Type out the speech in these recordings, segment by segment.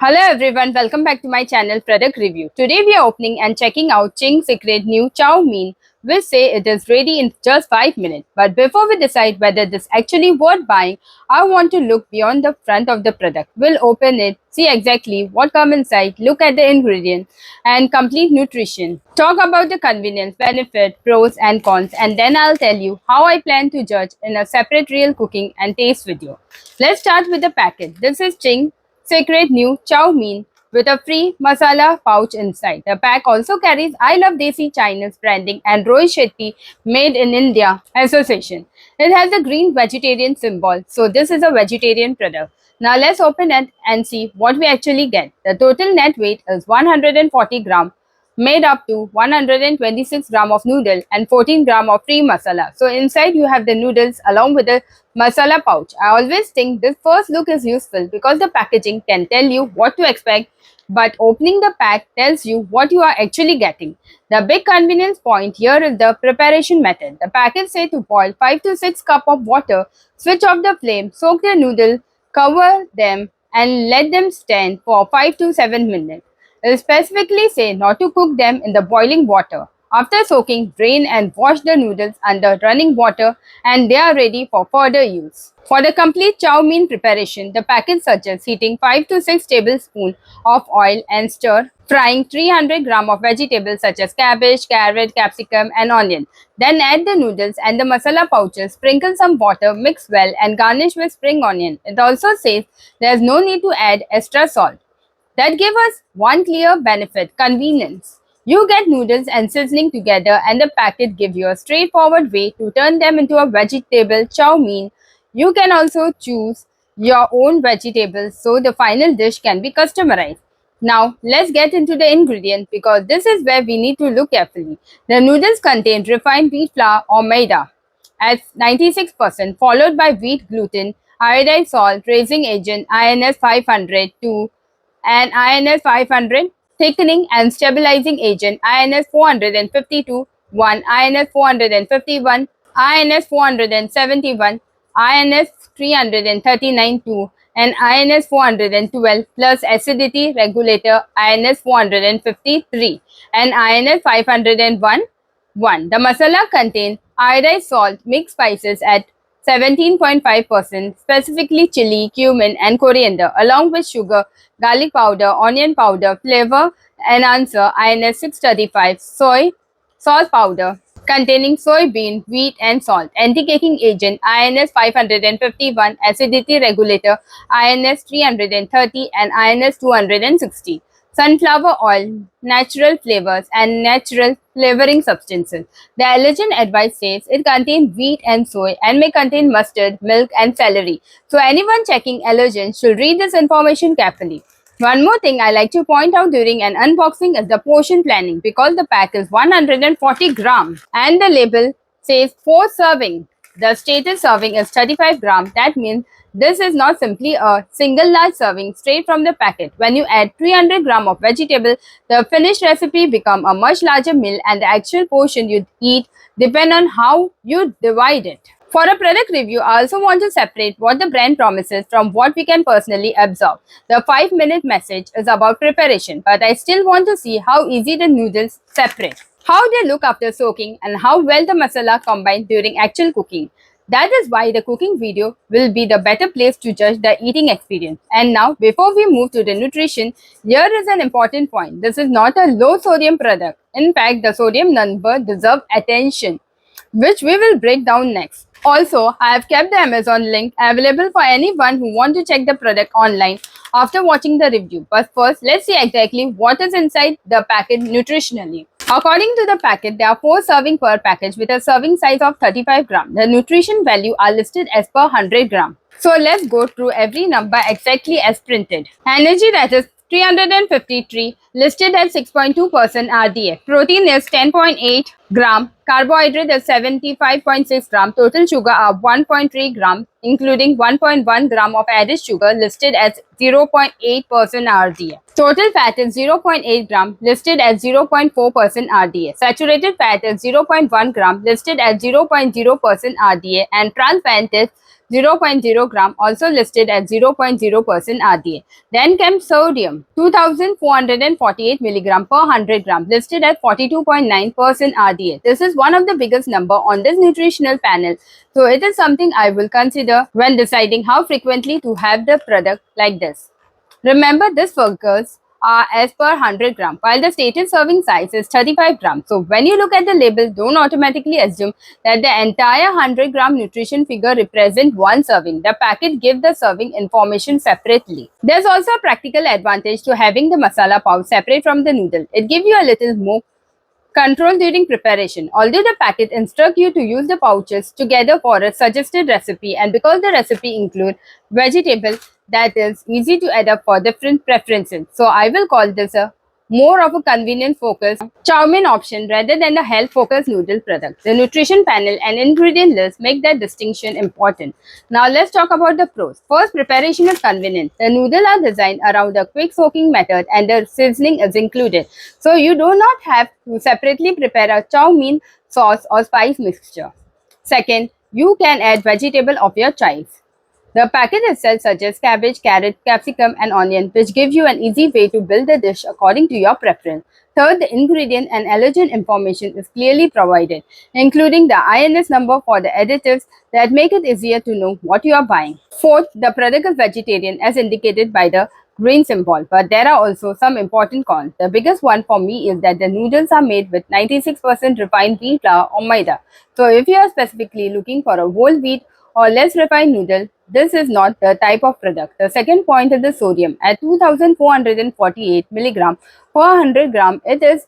Hello everyone, welcome back to my channel Product Review. Today we are opening and checking out Ching's Secret new Chow Mein, which say it is ready in just 5 minutes. But before we decide whether this actually worth buying, I want to look beyond the front of the product. We'll open it, see exactly what comes inside, look at the ingredients and complete nutrition. Talk about the convenience, benefit, pros and cons, and then I'll tell you how I plan to judge in a separate real cooking and taste video. Let's start with the packet. This is Ching Secret new Chow Mein with a free masala pouch inside. The pack also carries I Love Desi Chinese branding and Rohit Shetty Made in India Association. It has a green vegetarian symbol, so this is a vegetarian product. Now let's open it and see what we actually get. The total net weight is 140 gram, made up to 126 gram of noodle and 14 gram of free masala. So inside you have the noodles along with the masala pouch. I always think this first look is useful because the packaging can tell you what to expect, but opening the pack tells you what you are actually getting. The big convenience point here is the preparation method. The packets say to boil 5 to 6 cup of water, switch off the flame, soak the noodle, cover them and let them stand for 5 to 7 minutes. It specifically say not to cook them in the boiling water. After soaking, drain and wash the noodles under running water and they are ready for further use. For the complete chow mein preparation, the packet suggests heating 5 to 6 tablespoons of oil and stir, frying 300 gram of vegetables such as cabbage, carrot, capsicum and onion. Then add the noodles and the masala pouches, sprinkle some water, mix well and garnish with spring onion. It also says there is no need to add extra salt. That gave us one clear benefit, convenience. You get noodles and sizzling together and the packet gives you a straightforward way to turn them into a vegetable chow mein. You can also choose your own vegetables so the final dish can be customized. Now let's get into the ingredients because this is where we need to look carefully. The noodles contain refined wheat flour or maida at 96%, followed by wheat gluten, iodized salt, raising agent INS 500 to and INS 500 thickening and stabilizing agent INS 452, 1 INS 451, INS 471, INS 339 2 and INS 412 plus acidity regulator INS 453 and INS 501 1. The masala contains iodized salt, mixed spices at 17.5%, specifically chili, cumin, and coriander, along with sugar, garlic powder, onion powder, flavor enhancer, INS 635, soy sauce powder, containing soybean, wheat, and salt, anti-caking agent, INS 551, acidity regulator, INS 330, and INS 260. Sunflower oil, natural flavors, and natural flavoring substances. The allergen advice says it contains wheat and soy and may contain mustard, milk, and celery. So anyone checking allergens should read this information carefully. One more thing I like to point out during an unboxing is the portion planning because the pack is 140 grams and the label says 4 serving. The stated serving is 35 grams. That means this is not simply a single large serving straight from the packet. When you add 300 grams of vegetable, the finished recipe becomes a much larger meal and the actual portion you eat depend on how you divide it. For a product review, I also want to separate what the brand promises from what we can personally absorb. The 5-minute message is about preparation, but I still want to see how easy the noodles separate, how they look after soaking, and how well the masala combine during actual cooking. That is why the cooking video will be the better place to judge the eating experience. And now, before we move to the nutrition, here is an important point. This is not a low sodium product. In fact, the sodium number deserves attention, which we will break down next. Also, I have kept the Amazon link available for anyone who want to check the product online after watching the review. But first, let's see exactly what is inside the packet nutritionally. According to the packet, there are 4 serving per package with a serving size of 35 grams. The nutrition value are listed as per 100 grams. So let's go through every number exactly as printed. Energy, that is 353, listed at 6.2% RDA. Protein is 10.8, gram. Carbohydrate is 75.6 gram. Total sugar are 1.3 gram, including 1.1 gram of added sugar listed as 0.8% RDA. Total fat is 0.8 gram, listed as 0.4% RDA. Saturated fat is 0.1 gram, listed as 0.0% RDA, and trans fat is 0.0 gram, also listed at 0.0% RDA. Then came sodium, 2448 milligram per 100 gram, listed at 42.9% RDA. This is one of the biggest number on this nutritional panel. So it is something I will consider when deciding how frequently to have the product like this. Remember, this figures are as per 100 gram, while the stated serving size is 35 gram. So when you look at the label, don't automatically assume that the entire 100 gram nutrition figure represents one serving. The packet gives the serving information separately. There's also a practical advantage to having the masala pouch separate from the noodle. It gives you a little more control during preparation. Although the packet instructs you to use the pouches together for a suggested recipe, and because the recipe includes vegetable, that is easy to adapt for different preferences. So I will call this a more of a convenience focused chow mein option rather than a health focused noodle product. The nutrition panel and ingredient list make that distinction important. Now let's talk about the pros. First, preparation is convenient. The noodles are designed around a quick soaking method and the seasoning is included. So you do not have to separately prepare a chow mein sauce or spice mixture. Second, you can add vegetable of your choice. The packet itself suggests cabbage, carrot, capsicum, and onion, which give you an easy way to build the dish according to your preference. Third, the ingredient and allergen information is clearly provided, including the INS number for the additives that make it easier to know what you are buying. Fourth, the product is vegetarian as indicated by the green symbol, but there are also some important cons. The biggest one for me is that the noodles are made with 96% refined wheat flour or maida. So if you are specifically looking for a whole wheat or less refined noodle, this is not the type of product. The second point is the sodium. At 2448 milligram per 100 gram, it is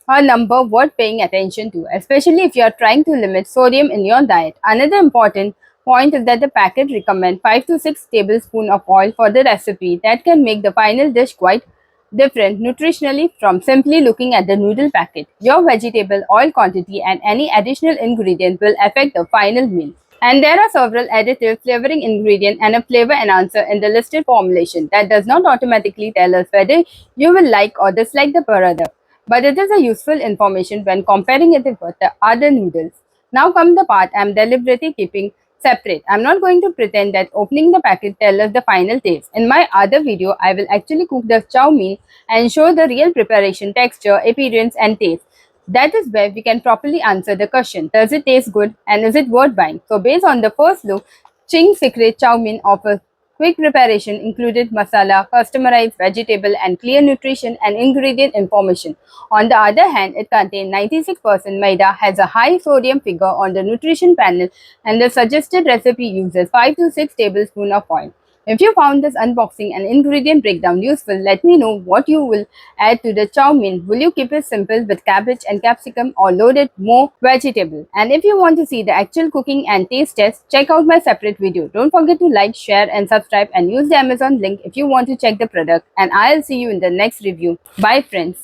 a number worth paying attention to, especially if you are trying to limit sodium in your diet. Another important point is that the packet recommends 5 to 6 tablespoons of oil for the recipe. That can make the final dish quite different nutritionally from simply looking at the noodle packet. Your vegetable oil quantity and any additional ingredient will affect the final meal. And there are several additives, flavoring ingredient, and a flavor enhancer in the listed formulation. That does not automatically tell us whether you will like or dislike the product, but it is a useful information when comparing it with the other noodles. Now comes the part I am deliberately keeping separate. I'm not going to pretend that opening the packet tells us the final taste. In my other video, I will actually cook the chow mein and show the real preparation, texture, appearance, and taste. That is where we can properly answer the question, does it taste good and is it worth buying? So based on the first look, Ching's Secret Chow Mein offers quick preparation, included masala, customized vegetable, and clear nutrition and ingredient information. On the other hand, it contains 96% maida, has a high sodium figure on the nutrition panel, and the suggested recipe uses 5 to 6 tablespoons of oil. If you found this unboxing and ingredient breakdown useful, let me know what you will add to the chow mein. Will you keep it simple with cabbage and capsicum or load it more vegetable? And if you want to see the actual cooking and taste test, check out my separate video. Don't forget to like, share and subscribe and use the Amazon link if you want to check the product. And I'll see you in the next review. Bye friends.